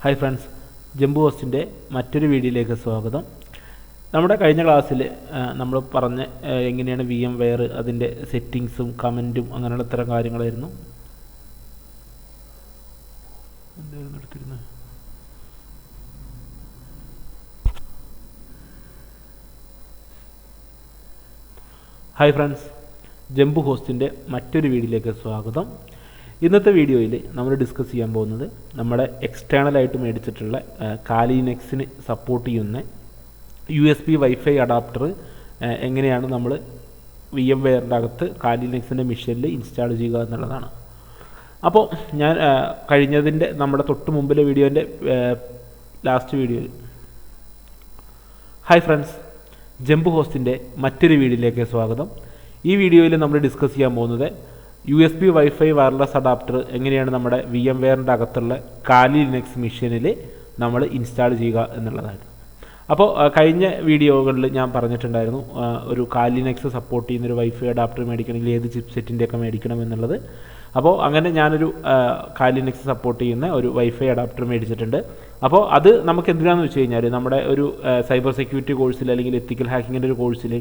Hi friends, ജംബു ഹോസ്റ്റിൻ്റെ മറ്റൊരു വീഡിയോയിലേക്ക് സ്വാഗതം. നമ്മുടെ കഴിഞ്ഞ ക്ലാസ്സിൽ നമ്മൾ പറഞ്ഞ എങ്ങനെയാണ് VMware അതിൻ്റെ സെറ്റിങ്സും കമൻറ്റും അങ്ങനെയുള്ള ഇത്തരം കാര്യങ്ങളായിരുന്നു. എന്തായിരുന്നു എടുത്തിരുന്നത്? ഹായ് ഫ്രണ്ട്സ്, ജംബു ഹോസ്റ്റിൻ്റെ മറ്റൊരു വീഡിയോയിലേക്ക് സ്വാഗതം. ഇന്നത്തെ വീഡിയോയിൽ നമ്മൾ ഡിസ്കസ് ചെയ്യാൻ പോകുന്നത് നമ്മുടെ എക്സ്റ്റേണലായിട്ട് മേടിച്ചിട്ടുള്ള കാലിനെക്സിന് സപ്പോർട്ട് ചെയ്യുന്ന USB WiFi അഡാപ്റ്റർ എങ്ങനെയാണ് നമ്മൾ VMwareൻ്റെ അകത്ത് കാലിനെക്സിൻ്റെ മെഷീനിൽ ഇൻസ്റ്റാൾ ചെയ്യുക എന്നുള്ളതാണ്. അപ്പോൾ ഞാൻ കഴിഞ്ഞതിൻ്റെ നമ്മുടെ തൊട്ട് മുമ്പിലെ വീഡിയോൻ്റെ ലാസ്റ്റ് വീഡിയോയിൽ ഹായ് ഫ്രണ്ട്സ്, ജംബു ഹോസ്റ്റിൻ്റെ മറ്റൊരു വീഡിയോയിലേക്ക് സ്വാഗതം. ഈ വീഡിയോയിൽ നമ്മൾ ഡിസ്കസ് ചെയ്യാൻ പോകുന്നത് USB WiFi വയർലെസ് അഡാപ്റ്റർ എങ്ങനെയാണ് നമ്മുടെ VMwareൻ്റെ അകത്തുള്ള കാലി ലിനക്സ് മെഷീനിൽ നമ്മൾ ഇൻസ്റ്റാൾ ചെയ്യുക എന്നുള്ളതാണ്. അപ്പോൾ കഴിഞ്ഞ വീഡിയോകളിൽ ഞാൻ പറഞ്ഞിട്ടുണ്ടായിരുന്നു ഒരു കാലി ലിനക്സ് സപ്പോർട്ട് ചെയ്യുന്നൊരു WiFi അഡാപ്റ്റർ മേടിക്കണമെങ്കിൽ ഏത് ചിപ്പ് സെറ്റിൻ്റെയൊക്കെ മേടിക്കണം എന്നുള്ളത്. അപ്പോൾ അങ്ങനെ ഞാനൊരു കാലി ലിനക്സ് സപ്പോർട്ട് ചെയ്യുന്ന ഒരു WiFi അഡാപ്റ്റർ മേടിച്ചിട്ടുണ്ട്. അപ്പോൾ അത് നമുക്ക് എന്തിനാണെന്ന് വെച്ച് കഴിഞ്ഞാൽ നമ്മുടെ ഒരു സൈബർ സെക്യൂരിറ്റി കോഴ്സിൽ അല്ലെങ്കിൽ എത്തിക്കൽ ഹാക്കിങ്ങിൻ്റെ ഒരു കോഴ്സിൽ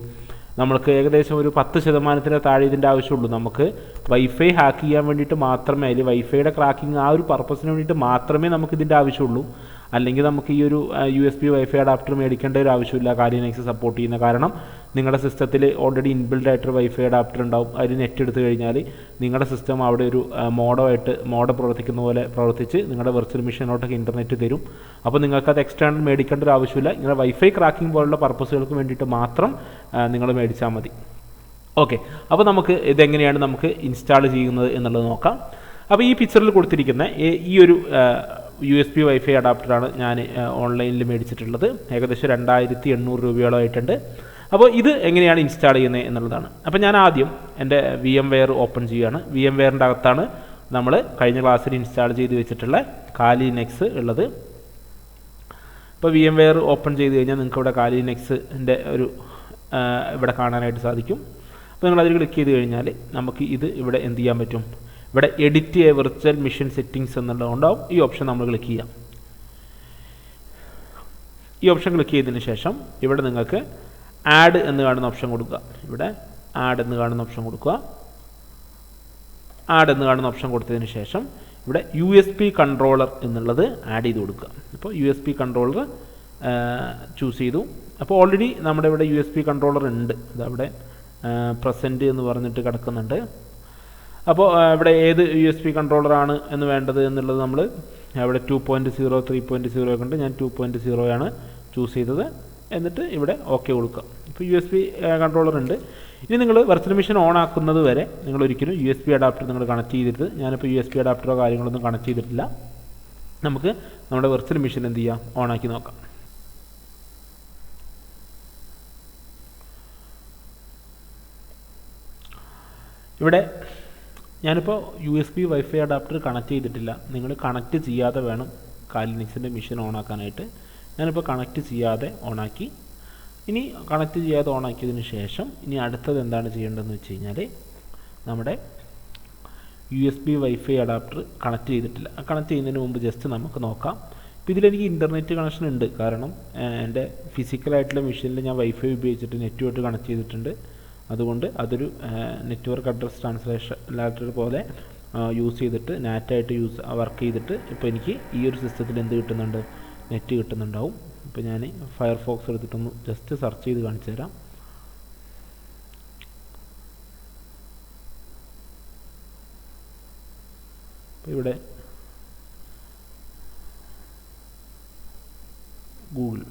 നമ്മൾക്ക് ഏകദേശം ഒരു 10% താഴെ ഇതിൻ്റെ ആവശ്യമുള്ളൂ. നമുക്ക് വൈഫൈ ഹാക്ക് ചെയ്യാൻ വേണ്ടിയിട്ട് മാത്രമേ, അതിൽ വൈഫൈയുടെ ക്രാക്കിംഗ് ആ ഒരു പർപ്പസിന് വേണ്ടിയിട്ട് മാത്രമേ നമുക്ക് ഇതിൻ്റെ ആവശ്യമുള്ളൂ. അല്ലെങ്കിൽ നമുക്ക് ഈ ഒരു USB WiFi അഡാപ്റ്റർ മേടിക്കേണ്ട ഒരു ആവശ്യമില്ല കാലി ലിനക്സ് സപ്പോർട്ട് ചെയ്യുന്ന. കാരണം നിങ്ങളുടെ സിസ്റ്റത്തിൽ ഓൾറെഡി ഇൻബിൽഡ് ആയിട്ടൊരു WiFi അഡാപ്റ്റർ ഉണ്ടാവും. അതിൽ നെറ്റ് എടുത്തു കഴിഞ്ഞാൽ നിങ്ങളുടെ സിസ്റ്റം അവിടെ ഒരു മോഡ് പ്രവർത്തിക്കുന്ന പോലെ പ്രവർത്തിച്ച് നിങ്ങളുടെ വെർച്വൽ മെഷീനോട്ടൊക്കെ ഇൻ്റർനെറ്റ് തരും. അപ്പോൾ നിങ്ങൾക്കത് എക്സ്റ്റേണൽ മേടിക്കേണ്ട ഒരു ആവശ്യമില്ല. നിങ്ങളുടെ വൈഫൈ ക്രാക്കിംഗ് പോലുള്ള പർപ്പസുകൾക്ക് വേണ്ടിയിട്ട് മാത്രം നിങ്ങൾ മേടിച്ചാൽ മതി. ഓക്കെ, അപ്പോൾ നമുക്ക് ഇതെങ്ങനെയാണ് നമുക്ക് ഇൻസ്റ്റാൾ ചെയ്യുന്നത് എന്നുള്ളത് നോക്കാം. അപ്പോൾ ഈ പിക്ചറിൽ കൊടുത്തിരിക്കുന്ന ഈ ഒരു USB WiFi അഡാപ്റ്ററാണ് ഞാൻ ഓൺലൈനിൽ മേടിച്ചിട്ടുള്ളത്. ഏകദേശം 2800 രൂപയോളം ആയിട്ടുണ്ട്. അപ്പോൾ ഇത് എങ്ങനെയാണ് ഇൻസ്റ്റാൾ ചെയ്യുന്നത് എന്നുള്ളതാണ്. അപ്പോൾ ഞാൻ ആദ്യം എൻ്റെ VMware ഓപ്പൺ ചെയ്യുകയാണ്. VMwareൻ്റെ അകത്താണ് നമ്മൾ കഴിഞ്ഞ ക്ലാസ്സിൽ ഇൻസ്റ്റാൾ ചെയ്ത് വെച്ചിട്ടുള്ള കാലി ലിനക്സ് ഉള്ളത്. ഇപ്പോൾ VMware ഓപ്പൺ ചെയ്ത് കഴിഞ്ഞാൽ നിങ്ങൾക്ക് ഇവിടെ കാലി ലിനക്സിൻ്റെ ഒരു ഇവിടെ കാണാനായിട്ട് സാധിക്കും. അപ്പോൾ നിങ്ങളതിൽ ക്ലിക്ക് ചെയ്ത് കഴിഞ്ഞാൽ നമുക്ക് ഇത് ഇവിടെ എന്ത് ചെയ്യാൻ പറ്റും? ഇവിടെ edit a virtual machine settings എന്നുള്ളതുണ്ടാവും. ഈ ഓപ്ഷൻ നമ്മൾ ക്ലിക്ക് ചെയ്യാം. ഈ ഓപ്ഷൻ ക്ലിക്ക് ചെയ്തതിന് ശേഷം ഇവിടെ നിങ്ങൾക്ക് ആഡ് എന്ന് കാണുന്ന ഓപ്ഷൻ കൊടുക്കുക. ഇവിടെ ആഡ് എന്ന് കാണുന്ന ഓപ്ഷൻ കൊടുക്കുക. ആഡ് എന്ന് കാണുന്ന ഓപ്ഷൻ കൊടുത്തതിന് ശേഷം ഇവിടെ USB കൺട്രോളർ എന്നുള്ളത് ആഡ് ചെയ്ത് കൊടുക്കുക. അപ്പോൾ USB കൺട്രോളർ ചൂസ് ചെയ്തു. അപ്പോൾ ഓൾറെഡി നമ്മുടെ ഇവിടെ USB കൺട്രോളർ ഉണ്ട്. അതവിടെ പ്രസൻറ്റ് എന്ന് പറഞ്ഞിട്ട് കിടക്കുന്നുണ്ട്. അപ്പോൾ ഇവിടെ ഏത് USB കൺട്രോളറാണ് എന്ന് വേണ്ടത് എന്നുള്ളത് നമ്മൾ ഇവിടെ 2.0 3.0 ഒക്കെ ഉണ്ട്. ഞാൻ 2.0 ആണ് ചൂസ് ചെയ്തത്. എന്നിട്ട് ഇവിടെ ഓക്കെ കൊടുക്കുക. ഇപ്പോൾ USB കൺട്രോളർ ഉണ്ട്. ഇനി നിങ്ങൾ വെർച്വൽ മെഷീൻ ഓൺ ആക്കുന്നത് വരെ നിങ്ങൾ ഒരിക്കലും USB അഡാപ്റ്റർ നിങ്ങൾ കണക്ട് ചെയ്തിട്ട്, ഞാനിപ്പോൾ USB അഡാപ്റ്ററോ കാര്യങ്ങളൊന്നും കണക്ട് ചെയ്തിട്ടില്ല. നമുക്ക് നമ്മുടെ വെർച്വൽ മെഷീൻ എന്ത് ചെയ്യാം? ഓണാക്കി നോക്കാം. ഇവിടെ ഞാനിപ്പോൾ USB WiFi അഡാപ്റ്റർ കണക്ട് ചെയ്തിട്ടില്ല. നിങ്ങൾ കണക്ട് ചെയ്യാതെ വേണം കാലി ലിനക്സിൻ്റെ മെഷീൻ ഓണാക്കാനായിട്ട്. ഞാനിപ്പോൾ കണക്ട് ചെയ്യാതെ ഓണാക്കി. ഇനി കണക്ട് ചെയ്യാതെ ഓണാക്കിയതിന് ശേഷം ഇനി അടുത്തത് എന്താണ് ചെയ്യേണ്ടതെന്ന് വെച്ച് കഴിഞ്ഞാൽ നമ്മുടെ USB WiFi അഡാപ്റ്റർ കണക്ട് ചെയ്തിട്ടില്ല. കണക്ട് ചെയ്യുന്നതിന് മുമ്പ് ജസ്റ്റ് നമുക്ക് നോക്കാം. ഇപ്പോൾ ഇതിലെനിക്ക് ഇൻ്റർനെറ്റ് കണക്ഷൻ ഉണ്ട്. കാരണം എൻ്റെ ഫിസിക്കലായിട്ടുള്ള മെഷീനിൽ ഞാൻ വൈഫൈ ഉപയോഗിച്ചിട്ട് നെറ്റുമായിട്ട് കണക്ട് ചെയ്തിട്ടുണ്ട്. അതുകൊണ്ട് അതൊരു നെറ്റ്വർക്ക് അഡ്രസ് ട്രാൻസ്ലേഷൻ പോലെ യൂസ് ചെയ്തിട്ട് നാറ്റായിട്ട് വർക്ക് ചെയ്തിട്ട് ഇപ്പോൾ എനിക്ക് ഈ ഒരു സിസ്റ്റത്തിൽ എന്ത് കിട്ടുന്നുണ്ട്? നെറ്റ് കിട്ടുന്നുണ്ടാവും. ഇപ്പോൾ ഞാൻ ഫയർഫോക്സ് എടുത്തിട്ടൊന്ന് ജസ്റ്റ് സെർച്ച് ചെയ്ത് കാണിച്ചു തരാം. ഇപ്പോൾ ഇവിടെ ഗൂഗിൾ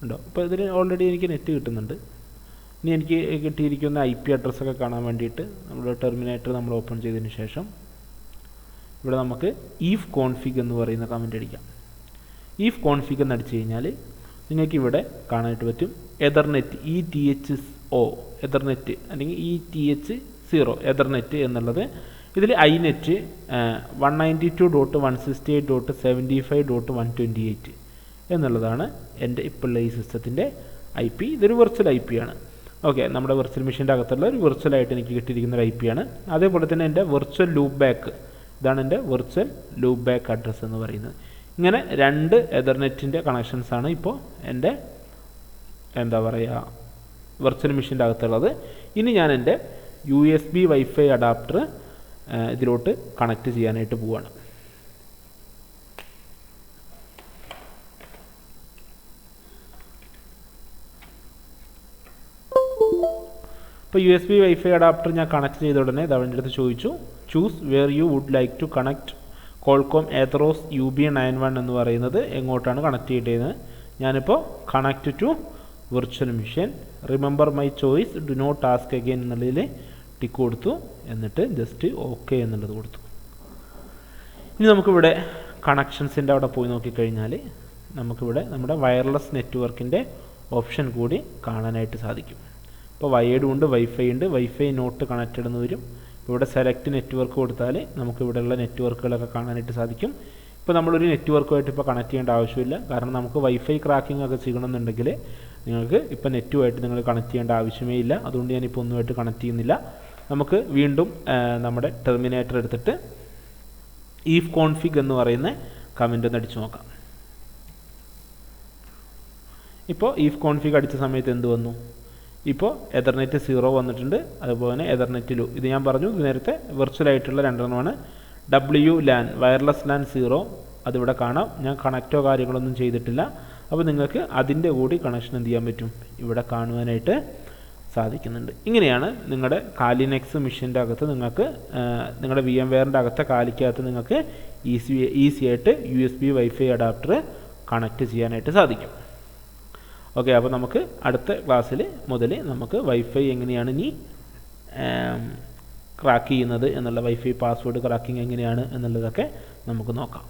ഉണ്ടോ? ഇപ്പോൾ ഇതിൽ ഓൾറെഡി എനിക്ക് നെറ്റ് കിട്ടുന്നുണ്ട്. ഇനി എനിക്ക് കിട്ടിയിരിക്കുന്ന IP അഡ്രസ്സൊക്കെ കാണാൻ വേണ്ടിയിട്ട് നമ്മുടെ ടെർമിനേറ്റർ നമ്മൾ ഓപ്പൺ ചെയ്തതിന് ശേഷം ഇവിടെ നമുക്ക് if config എന്ന് പറയുന്ന കമൻറ്റ് അടിക്കാം. if config എന്ന് അടിച്ചു കഴിഞ്ഞാൽ നിങ്ങൾക്ക് ഇവിടെ കാണാനായിട്ട് പറ്റും എതർനെറ്റ് ETHO എതർനെറ്റ് അല്ലെങ്കിൽ ETH0 എതർനെറ്റ് എന്നുള്ളത്. ഇതിൽ iNet 192.168.75.128 എന്നുള്ളതാണ് എൻ്റെ ഇപ്പോഴുള്ള ഈ സിസ്റ്റത്തിൻ്റെ IP. ഇതൊരു വെർച്വൽ IP ആണ്. ഓക്കെ, നമ്മുടെ വെർച്വൽ മെഷീൻ്റെ അകത്തുള്ള ഒരു വെർച്വലായിട്ട് എനിക്ക് കിട്ടിയിരിക്കുന്ന ഒരു IP ആണ്. അതേപോലെ തന്നെ എൻ്റെ വെർച്വൽ ലൂപ്പ് ബാക്ക്, ഇതാണ് എൻ്റെ വെർച്വൽ ലൂപ്പ് ബാക്ക് അഡ്രസ്സ് എന്ന് പറയുന്നത്. ഇങ്ങനെ 2 എതർനെറ്റിൻ്റെ കണക്ഷൻസാണ് ഇപ്പോൾ എൻ്റെ എന്താ പറയുക വെർച്വൽ മെഷീൻ്റെ അകത്തുള്ളത്. ഇനി ഞാൻ എൻ്റെ USB WiFi അഡാപ്റ്റർ ഇതിലോട്ട് കണക്റ്റ് ചെയ്യാനായിട്ട് പോവുകയാണ്. ഇപ്പോൾ USB WiFi അഡാപ്റ്റർ ഞാൻ കണക്ട് ചെയ്ത ഉടനെ ഇത് അവൻ്റെ അടുത്ത് ചോദിച്ചു choose where you would like to connect Qualcomm Atheros UB91 എന്ന് പറയുന്നത് എങ്ങോട്ടാണ് കണക്ട് ചെയ്യേണ്ടത്. ഞാനിപ്പോൾ connect to virtual machine, remember my choice, do not ask again എന്നുള്ളതിൽ ടിക്ക് കൊടുത്തു. എന്നിട്ട് ജസ്റ്റ് ഓക്കെ എന്നുള്ളത് കൊടുത്തു. ഇനി നമുക്കിവിടെ കണക്ഷൻസിൻ്റെ അവിടെ പോയി നോക്കിക്കഴിഞ്ഞാൽ നമുക്കിവിടെ നമ്മുടെ വയർലെസ് നെറ്റ്വർക്കിൻ്റെ ഓപ്ഷൻ കൂടി കാണാനായിട്ട് സാധിക്കും. ഇപ്പോൾ വയേർഡ് ഉണ്ട്, വൈഫൈ ഉണ്ട്, വൈഫൈ നോട്ട് കണക്റ്റഡ് എന്ന് വരും. ഇവിടെ സെലക്ട് നെറ്റ്വർക്ക് കൊടുത്താൽ നമുക്ക് ഇവിടെയുള്ള നെറ്റ്വർക്കുകളൊക്കെ കാണാനായിട്ട് സാധിക്കും. ഇപ്പോൾ നമ്മളൊരു നെറ്റ്വർക്കുമായിട്ട് ഇപ്പോൾ കണക്ട് ചെയ്യേണ്ട ആവശ്യമില്ല. കാരണം നമുക്ക് വൈഫൈ ക്രാക്കിംഗ് ഒക്കെ ചെയ്യണമെന്നുണ്ടെങ്കിൽ നിങ്ങൾക്ക് ഇപ്പോൾ നെറ്റുമായിട്ട് നിങ്ങൾ കണക്ട് ചെയ്യേണ്ട ആവശ്യമേ ഇല്ല. അതുകൊണ്ട് ഞാനിപ്പോൾ ഒന്നുമായിട്ട് കണക്ട് ചെയ്യുന്നില്ല. നമുക്ക് വീണ്ടും നമ്മുടെ ടെർമിനേറ്റർ എടുത്തിട്ട് ഈഫ് കോൺഫിഗ് എന്ന് പറയുന്ന കമൻ്റ് ഒന്ന് അടിച്ചു നോക്കാം. ഇപ്പോൾ ഈഫ് കോൺഫിഗ് അടിച്ച സമയത്ത് എന്ത് വന്നു? ഇപ്പോൾ എതർനെറ്റ് 0 വന്നിട്ടുണ്ട്. അതുപോലെ എതർനെറ്റ് ലോ, ഇത് ഞാൻ പറഞ്ഞു നേരത്തെ വെർച്വലായിട്ടുള്ള 2 WLAN വയർലെസ് LAN 0 അതിവിടെ കാണാം. ഞാൻ കണക്റ്റോ കാര്യങ്ങളൊന്നും ചെയ്തിട്ടില്ല. അപ്പോൾ നിങ്ങൾക്ക് അതിൻ്റെ കൂടി കണക്ഷൻ എന്ത് ചെയ്യാൻ പറ്റും, ഇവിടെ കാണുവാനായിട്ട് സാധിക്കുന്നുണ്ട്. ഇങ്ങനെയാണ് നിങ്ങളുടെ കാലിനെക്സ് മെഷീൻ്റെ അകത്ത് നിങ്ങൾക്ക് നിങ്ങളുടെ VMwareൻ്റെ അകത്തെ കാലിക്കകത്ത് നിങ്ങൾക്ക് ഈസി ആയിട്ട് USB WiFi അഡാപ്റ്റർ കണക്ട് ചെയ്യാനായിട്ട് സാധിക്കും. ഓക്കെ, അപ്പോൾ നമുക്ക് അടുത്ത ക്ലാസ്സിൽ മുതൽ നമുക്ക് വൈഫൈ എങ്ങനെയാണ് ഇനി ക്രാക്ക് ചെയ്യുന്നത് എന്നുള്ള, വൈഫൈ പാസ്വേഡ് ക്രാക്കിംഗ് എങ്ങനെയാണ് എന്നുള്ളതൊക്കെ നമുക്ക് നോക്കാം.